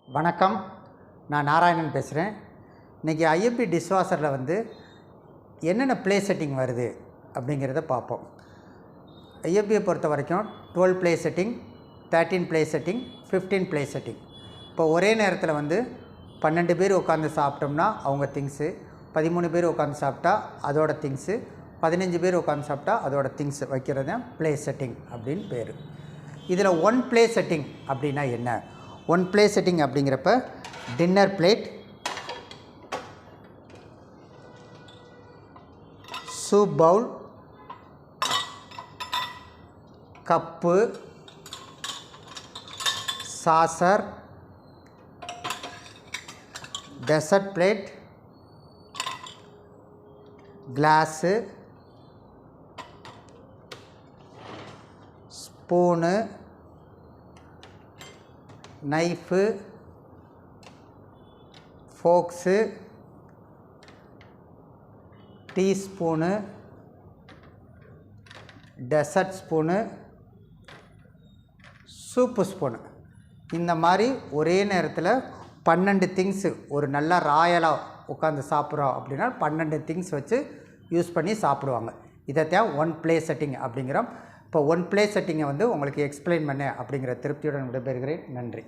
வணக்கம், நான் நாராயணன் பேசுகிறேன். இன்றைக்கி IFB டிஷ்வாஷரில் வந்து என்னென்ன ப்ளே செட்டிங் வருது அப்படிங்கிறத பார்ப்போம். IFBயை பொறுத்த வரைக்கும் 12 play setting, 13 play setting, 15 play setting. இப்போ ஒரே நேரத்தில் வந்து 12 பேர் உட்காந்து சாப்பிட்டோம்னா அவங்க திங்ஸு, 13 பேர் உட்காந்து சாப்பிட்டா அதோட திங்ஸு, 15 பேர் உட்காந்து சாப்பிட்டா அதோட திங்ஸ் வைக்கிறது தான் ப்ளே செட்டிங் அப்படின்னு பேர். இதில் 1 ப்ளே செட்டிங் அப்படின்னா என்ன? 1 ப்ளே செட்டிங் அப்படிங்கிறப்ப dinner plate, soup bowl, cup, saucer, dessert plate, glass, spoon, knife, forks, teaspoon, dessert spoon, soup spoon. இந்த மாதிரி ஒரே நேரத்தில் 12 திங்ஸு ஒரு நல்லா ராயலாக உட்காந்து சாப்பிட்றோம் அப்படின்னா 12 திங்ஸ் வச்சு யூஸ் பண்ணி சாப்பிடுவாங்க. இதைத்தான் 1 ப்ளே செட்டிங் அப்படிங்கிறோம். இப்போ 1 ப்ளே செட்டிங்கை வந்து உங்களுக்கு எக்ஸ்பிளைன் பண்ணேன் அப்படிங்கிற திருப்தியுடன் விடைபெறுகிறேன். நன்றி.